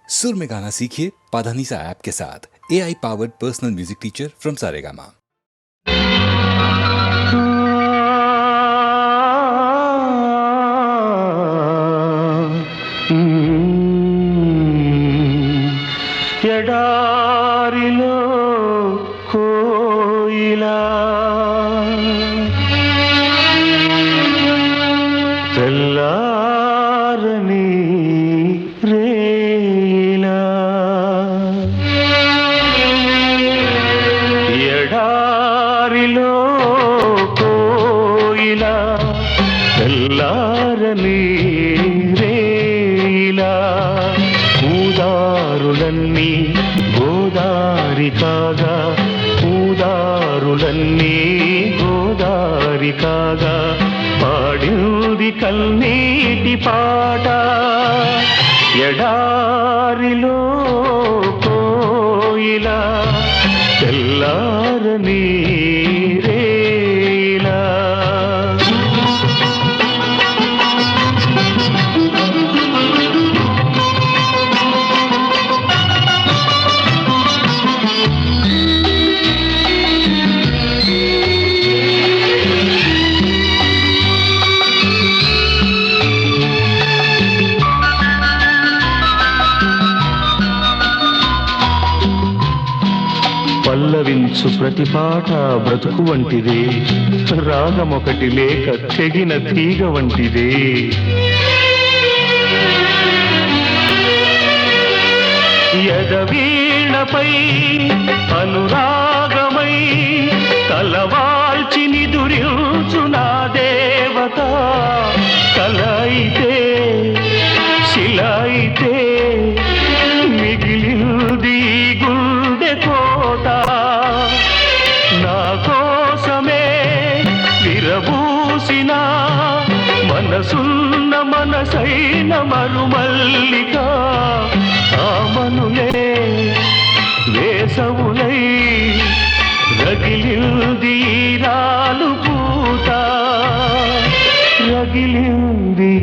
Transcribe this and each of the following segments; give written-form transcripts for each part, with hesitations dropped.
सुर में गाना सीखिए पाधानीसा ऐप के साथ। AI powered personal music teacher from Saregama. ఎడారిలో కోయిలా తెల్లారని రేలా ఎడారిలో కోయిలా తెల్లారని రేలా ఊదారులన్నీ గోదారి కాగా ఊదారులన్నీ గోదారి కాగా పాడింది కన్నీటి పాట ఎడారిలో కోయిలా తెల్లారని రేలా పల్లవించు ప్రతి పాట బ్రతుకు వంటిదే, రాగమొకటి లేక తెగిన తీగ వంటిదే. ఎదవీణపై అనురాగమై తలవాల్చి నిదురించు నా దేవత కల అయితే శిల అయితే మిగిలింది గుండె కోట నా కోసమే విరబూసిన మనసున్న మనసైన మరుమల్లిక ఆమనులే వేసవులై రగిలింది రాలు పూత రగిలింది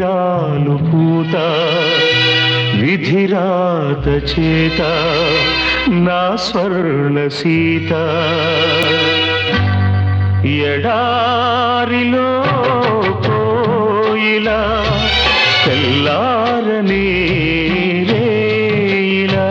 రాలు పూత విధిరాత చేత నా స్వర్ణ సీత ఎడారిలో కోయిలా తెల్లారని రేలా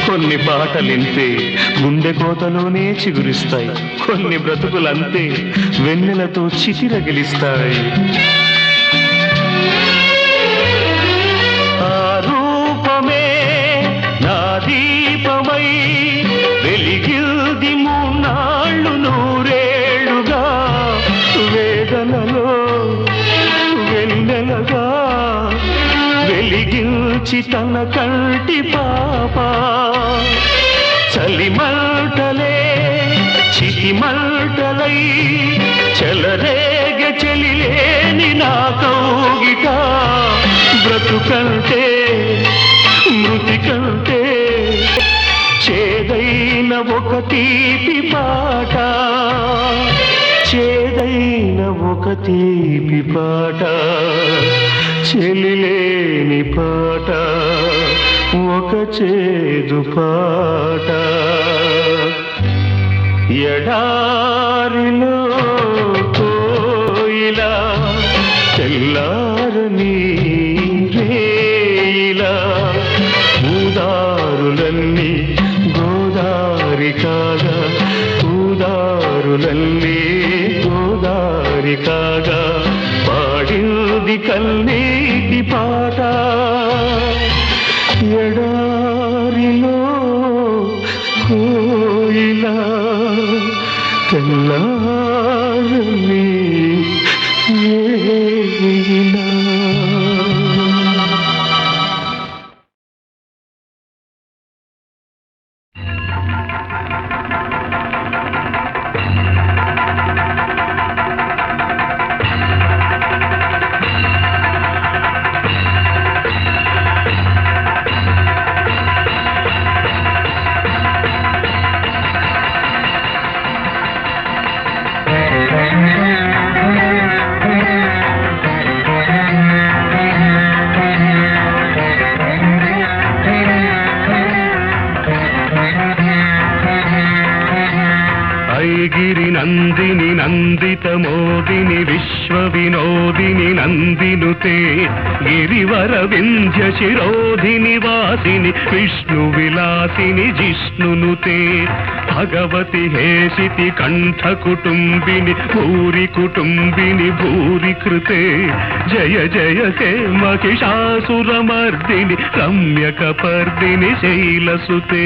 కొన్ని పాటలింతే గుండె కోతలోనే చిగురిస్తాయి, కొన్ని బ్రతుకులంతే వెన్నెలతో చితిరగిలిస్తాయి. ఆ రూపమే నా దీపమై వెలిగిల్ది మూన్నాళ్ళు నూరేళ్లుగా వేదనలో వెన్నెలగా వెలిగించి తన కంటి పాప చలిమంటలే చితిమంటలై చెలరేగె చెలిలేని నా కౌగిట బ్రతుకంటే మృతి కంటే చేదైన ఒక తీపి పాట చేదైన ఒక తీపి పాట చెలిలేని పాట ఒక చేదు పాట ఎడారిలో కోయిలా తెల్లారని రేలా ఊదారులన్నీ గోదారి కాగా ఊదారులన్నీ గోదారి కాగా పాడింది కన్నీటి పాట ఎడారిలో కోయిలా తెల్లారని రేలా. గిరి నందిని నందిత మోదిని విశ్వ వినోదిని నందినుతే గిరివర వింధ్య శిరోధిని వాసిని విష్ణు విలాసిని జిష్ణునుతే భగవతి హేషితి కంఠ కుటుంబిని భూరి కుటుంబిని భూరి కృతే జయ జయ హే మహిషాసురమర్దిని రమ్యకపర్దిని శైలసుతే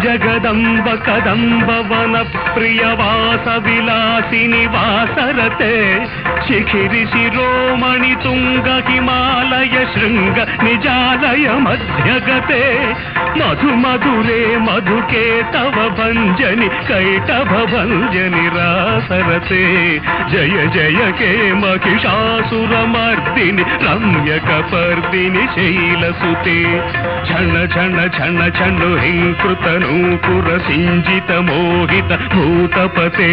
జగదంబ కదంబ వన ప్రియ వాస విలాసిని వాసరతే శిఖిరి శిరోమణి తుంగ హిమాలయ శృంగ నిజాలయ మధ్యగతే మధు మధురే మధుకే తవ భంజని కైటభ భంజని రాసరతే జయ జయ కే మహిషాసురమర్దిని రమ్యకపర్దిని శైలసుతే ఛణ ఛణ ఛణ ఛణు హింకృత నూపుర సింజిత మోహిత భూతపతే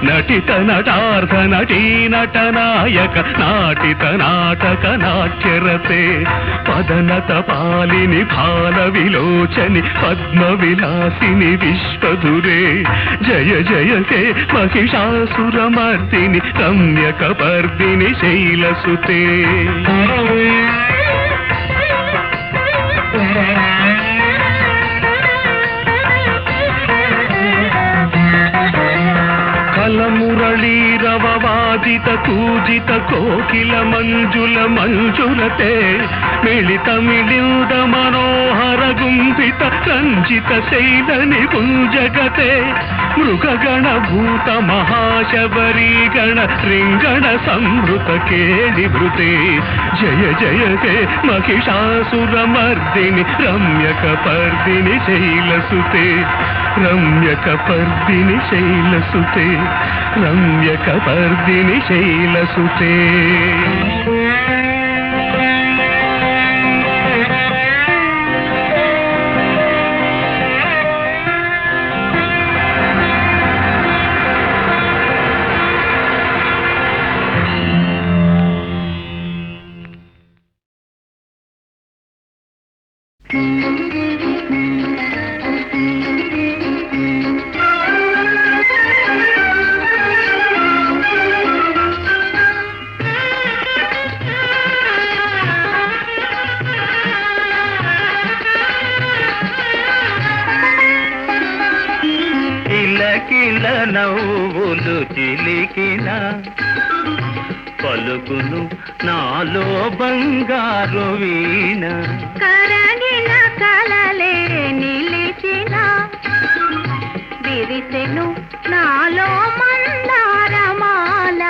నటిత నటార్థ నటీ నటనాయక నాటిత నాటక నాట్యరతే పదనత పాలిని ఫాల విలోచని పద్మ విలాసిని విశ్వధురే జయ జయ హే మహిషాసురమర్దిని రమ్యకపర్దిని శైలసుతే కలమురళీరవవాదిత కూజిత కోకిల మంజుల మంజులతే మిళిత మిళింద మనోహర గుంభిత రంజిత శైలని గుంజగతే మృగగణ భూత మహాశబరీగణ రింగణ సంవృత కేళిభృతే జయ జయ హే మహిషాసురమర్దిని రమ్యకపర్దిని శైలసుతే రమ్యకపర్దిని శైలసుతే రమ్యకపర్దిని శైలసుతే కిలకిల నవ్వులు చిలికిన పలుకును నాలో బంగారు వీణ కరగిన కలలే నిలిచిన విరిసెను నాలో మందారమాల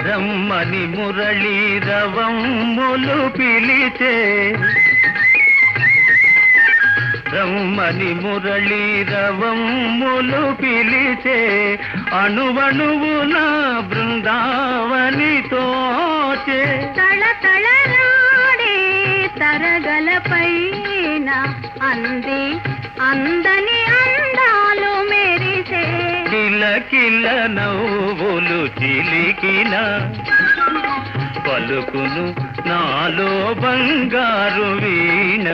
రమ్మని మురళీ రవమ్ములు పిలిచే రమ్మని మురళీ రవమ్ములు పిలిచే అణువణువున బృందావని తోచే తళతళరాడే తరగలపైన అంది అందని అందాలు మెరిసే కిలకిల నవ్వులు చిలికిన పలుకును నాలో బంగారు వీణ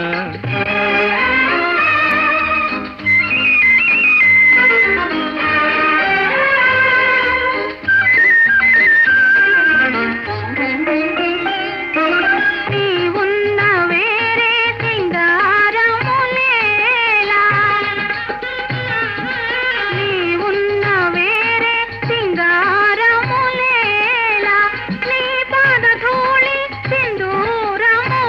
సింధూరము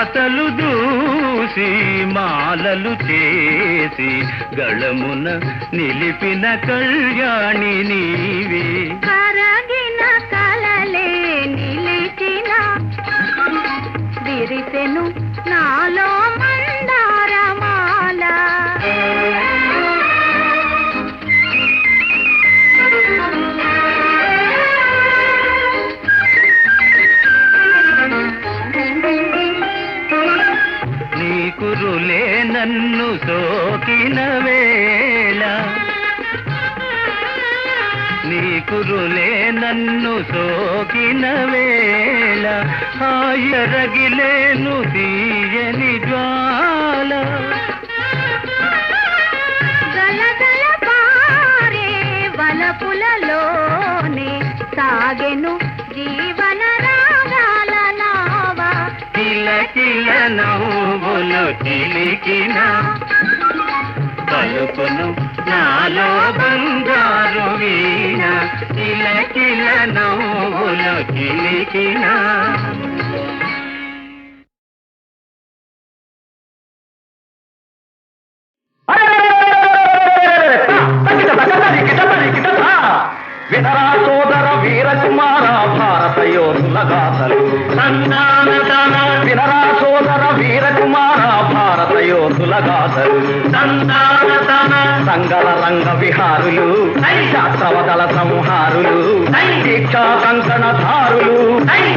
మాతలు దూసి మాలలు చేసి గళమున నిలిపిన కళ్యాణి నీవే. కరగిన కలలే నిలిచిన విరిసెను నాలో మందారమాల. నీ కురులే నన్ను సోకిన వేళ, నీ కురులే నన్ను సోకిన వేళ, హాయరగిలేను తీయని జ్వాల. గలగల పారే వలపులలోనే సాగెను జీవన రాగాల నావా. కిలకిల నవ్వులు చిలికిన పలుకును నాలో బంగారు వీణ. కిలకిల నవ్వులు చిలికిన. వినరా సోదర వీరకుమార భారత యోధుల గాథలు. వినరా సోదర వీరకుమార భారత యోధుల గాథలు. సంగల రంగ విహారులు, శాస్త్రవదల సంహారులు, దీక్షా కంకణధారులు,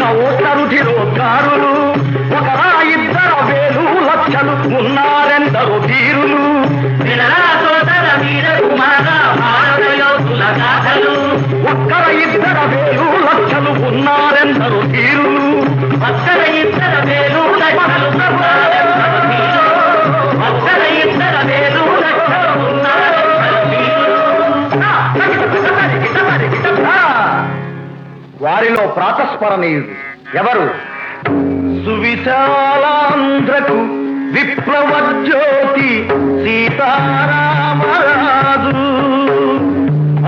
కౌస్తరుధిరోద్గారులు, ఒకరా ఇద్దర వేలు లక్షలు ఉన్నారెందరో ధీరులు. వినరా సోదర వీరకుమార భారత యోధుల గాథలు. ఒక్కర ఇద్దర వేలు లక్షలు ఉన్నారెందరో ధీరులు. ఒక్కర ఇద్దర వేలు లక్షలు ఉన్నారెందరో ధీరులు. ఒక్కర ఇద్దర వేలు లక్షలు ఉన్నారెందరో ధీరులు. వారిలో ప్రాతస్మరణీయుడు ఎవరు? సువిశాలాంధ్రకు విప్లవ జ్యోతి సీతారామరాజు.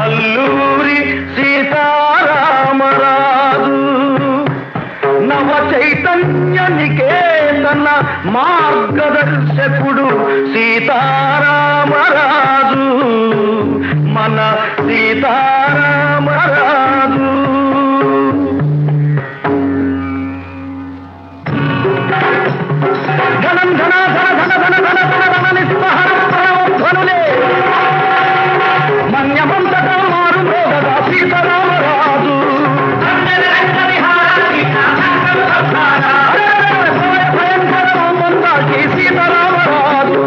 అల్లూరి సీతారామరాజు. నవ చైతన్య నికేతన మార్గదర్శకుడు సీతారామరాజు. మన సీతారామరాజు. ధనం ధన ధన ధన ధన ధన ధన ధన నిస్సహరధ్వనులే మన్యమంతటా మారు మోగగా సీతారామరాజు. భయంకరమందాకి సీతారామరాజు.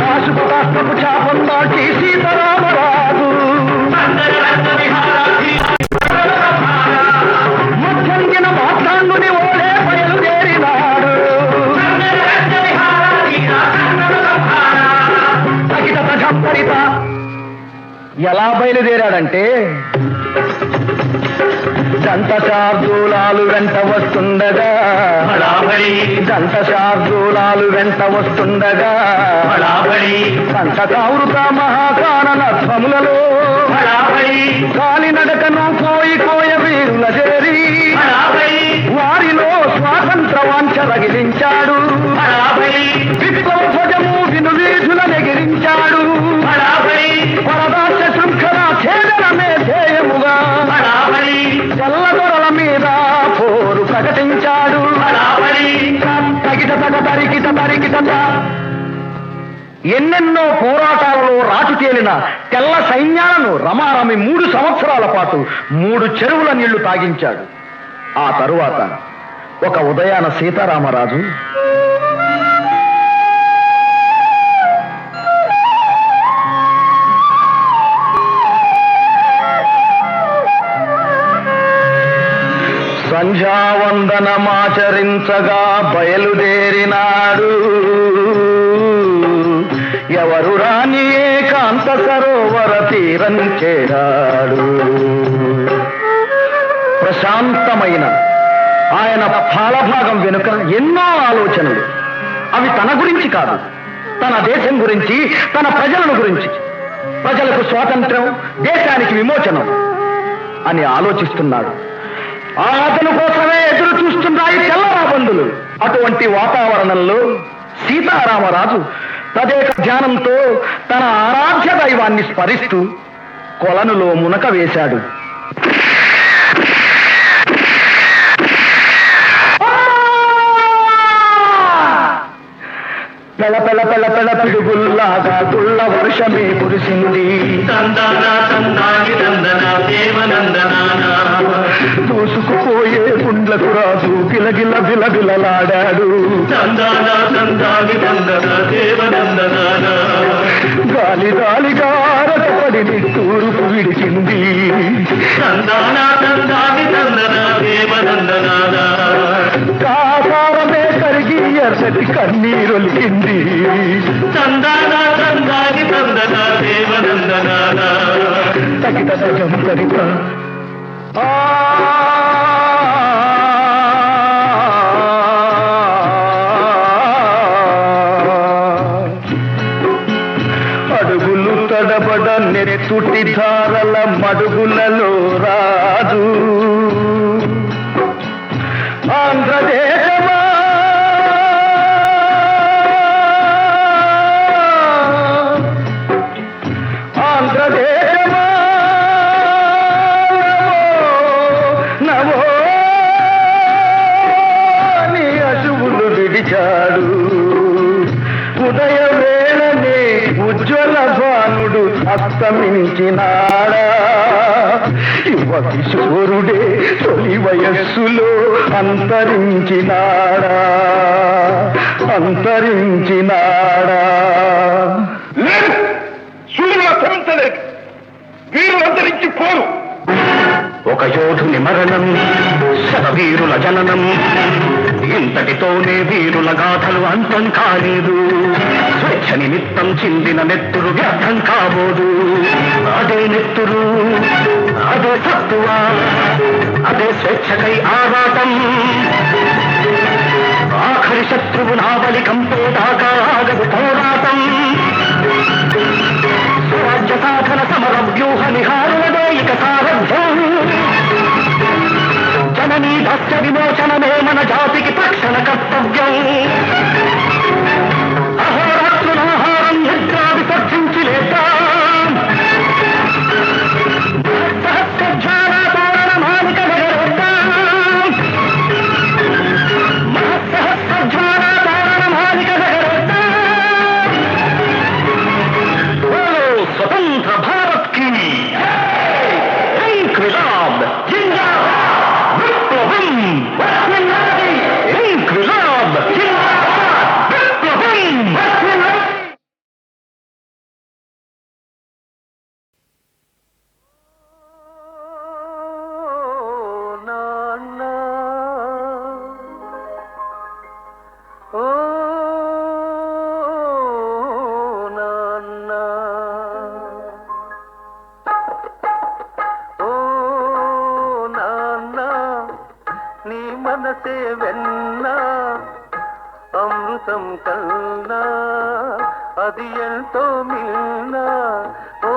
కాశుపదాస్తపు చాపందాకి సీతారామరాజు. మధ్యంగిన మాట్లాండుని ఓడే బయలుదేరినాడు. ఎలా బయలుదేరాడంటే దంత శార్దూలాలు వెంట వస్తుండగా, దంత శార్దూలాలు వెంట వస్తుండగా, కంటకావృత మహాకానన ధ్వములలో కాలినడకను కోయి కోయ వీరుల చేరి వారిలో స్వాతంత్ర వాంఛ రగిలించాడు. విప్లవ ధ్వజము విను వీధుల నెగిరించాడు. పరదాస్య శృంఖల ఛేదనమే ధ్యేయముగా చల్లదొరల మీద పోరు ప్రకటించాడు. తగిట తగ తరికిట తరికిట. ఎన్నెన్నో పోరాటాలలో రాజు తేలిన తెల్ల సైన్యాలను రమారమి 3 సంవత్సరాల పాటు 3 చెరువుల నీళ్లు తాగించాడు. ఆ తరువాత ఒక ఉదయాన సీతారామరాజు సంధ్యావందనమాచరించగా బయలుదేరినాడు. ఎవరు రాని ఏకాంత సరోవర తీరం చేరాడు. ప్రశాంతమైన ఆయన పాలభాగం వెనుక ఎన్నో ఆలోచనలు. అవి తన గురించి కాదు, తన దేశం గురించి, తన ప్రజలను గురించి. ప్రజలకు స్వాతంత్ర్యం, దేశానికి విమోచనం అని ఆలోచిస్తున్నాడు. ఆ అతను కోసమే ఎదురు చూస్తున్నాయి తెల్లరాబందులు. అటువంటి వాతావరణంలో సీతారామరాజు తదేక ధ్యానంతో తన ఆరాధ్య దైవాన్ని స్మరిస్తూ కొలనులో మునక వేశాడు. పెళ పెళ పెళ పెళ పిడుగుల్లాగా గుళ్ళ వర్షమే కురిసింది. దూసుకుపోయే గుండ్లకు రాజు గిలగిల బిలబిలలాడాడు. గాలి గాలిగా రటపడి తూర్పు విడిచింది. కాసారమే కరిగి ఎర్రటి కన్నీరొలికింది. తగిట సజం తరిత అడుగులు తడబడ నెత్తుటి ధారల మడుగులలో రాజు ఆంధ్రదేశమా ఆంధ్రదేశమా నమో నీ అశువులు విడిచాడు. ఉదయ వేళనే ఉజ్వల భానుడు అస్తమించినాడా. యువ కిశోరుడే తొలి వయస్సులో అంతరించినాడా. వీరులు అంతరించిపోరు. ఒక యోధుని మరణం శతవీరుల జననం. ఇంతటితోనే వీరుల గాథలు అంతం కాలేదు. స్వేచ్ఛ నిమిత్తం చిందిన నెత్తురు వ్యర్థం కాబోదు. అదే నెత్తురు, అదే తత్వ, అదే స్వేచ్ఛకై ఆరాటం. ఆఖరి శత్రువు నావలి కంపేదాకా ఆగదు పోరాటం. స్వరాజ్య సాధన సమర వ్యూహ నిహారులదే ఇక సారథ్యం. జననీ దాస్య విమోచనమే మన జాతికి తక్షణ కర్తవ్యం. అహోరాత్రులాహారం నిద్రా విసర్జించి లేద్దాం. సహస్రజ్వాలాతోరణ మాలిక నగరేద్దాం. సహస్రజ్వాలాతోరణ మాలిక నగరేద్దాం. స్వతంత్ర భారత్ కి ఇంక్విలాబ్ జిందాబాద్. విప్లవం ఇంక్విలాబ్ జిందాబాద్. విప్లవం. నీ మనసే వెన్నా అమృతం కన్నా అది ఎంతో మిన్నా. ఓ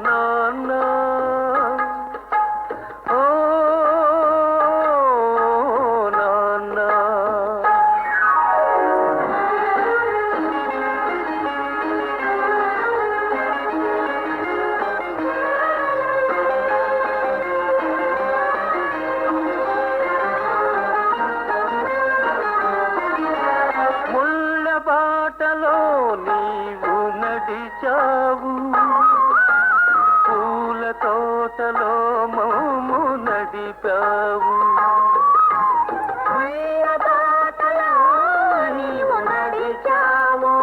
నాన్న, ఓ నాన్న. బాటలో నీవు నడిచావు, పూల తోటలో మమ్ము నడిపావు. బాటలో నీవు నడిచావు,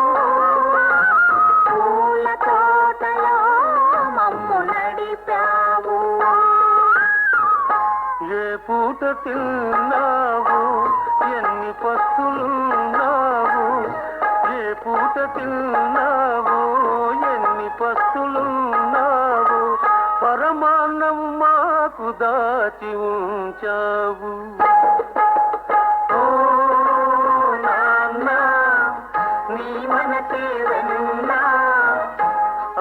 పూల తోటలో మమ్ము నడిపావు. ఏ పూట తిన్నావు, ఎన్ని పస్తులున్నావు. ఏ పూట తిన్నావు, ఎన్ని పస్తులున్నావు. పరమాన్నం మాకు దాచి ఉంచావు. ఓ నాన్న, నీ మనసే వెన్నా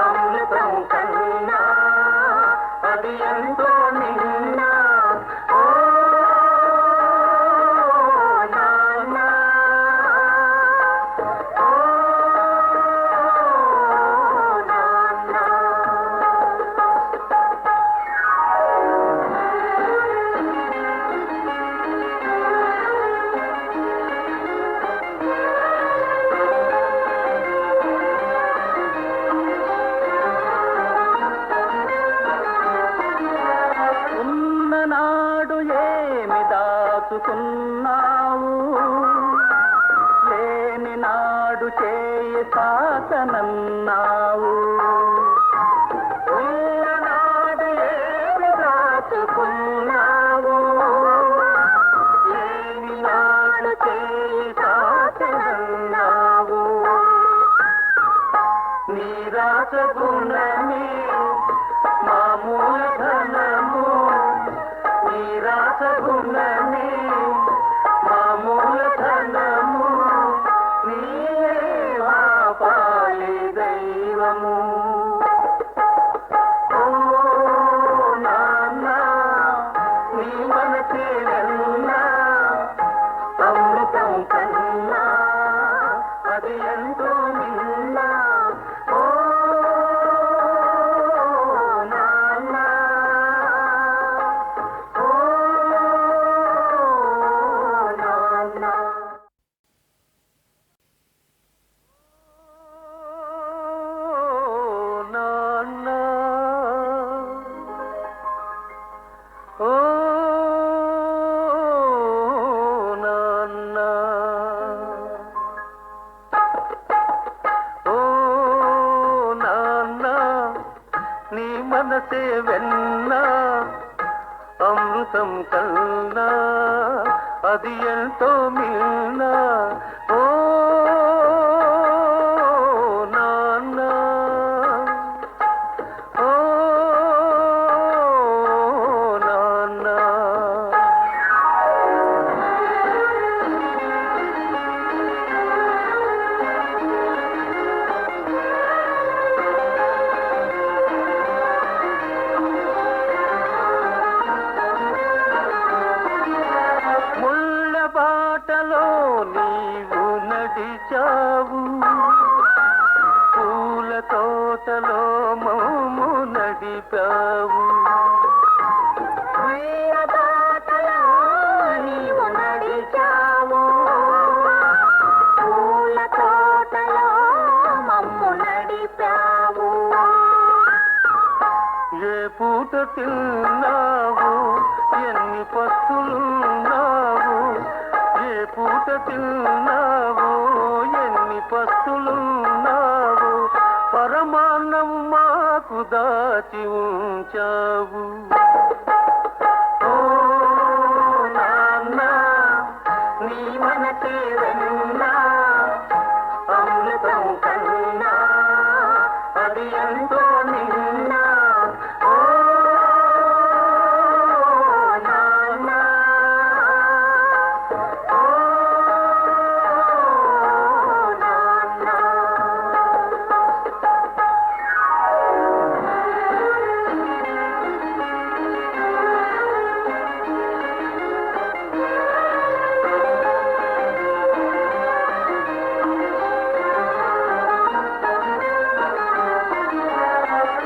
అమృతం కన్నా అది ఎంతో దాచుకున్నావు లేని నాడు చేయి సాతనన్నావు ఉన్ననాడు ఏమి దాచుకున్నావు లేని నాడు చేయి సాతనన్నావు నీ రాసగుణమే మా మూలధనము నీ రాసగుణమే మా మూలధనము నీవే మా పాలి దైవము ఓ నాన్న నీ మనసే వెన్నా అమృతం కన్నా అది ఎంతో నిన్నా ఓ నాన్న ఓ నాన్న నాన్న ఓ నాన్న ఓ నాన్న నీ మనసే వెన్నా అమృతం కన్నా అది ఎంతో మిన్నా ఓ నాన్న ఓ నాన్న ముళ్ళ బాటలో నీవు నడిచావు పూల తోటలో మౌము నడిపావు బాటలో నీవు నడిచావు పూల తోటలో మమ్ము నడిపావు ఏ పూట తిన్నావు ఎన్ని పస్తులున్నావు ఏ పూట తిన్నావు ఎన్ని పస్తులున్నావు పరమాన్నం మాకు దాచి ఉంచావు ఓ నాన్న నీ మనసే వెన్నా అమృతం కన్నా అది ఎంతో నిన్నా ఓ నాన్న ఓ నాన్న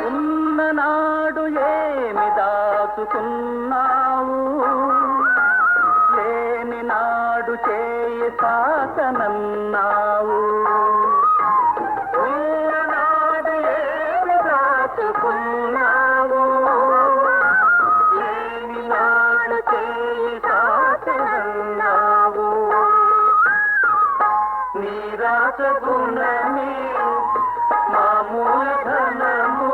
ఉన్ననాడు ఏమి దాచుకున్నావు లేని నాడు చేయి సాతనన్నావు ఉన్ననాడు ఏమి దాచుకున్నావు లేని నాడు చేయి సాతనన్నావు నీ రాసగుణమే మా మూలధనము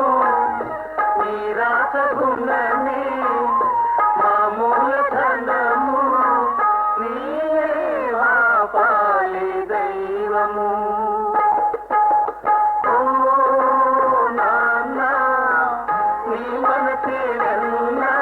నీ రాసగుణమే మా మూలధనము నీవే మా పాలి దైవము ఓ నాన్న నీ మనసే వెన్నా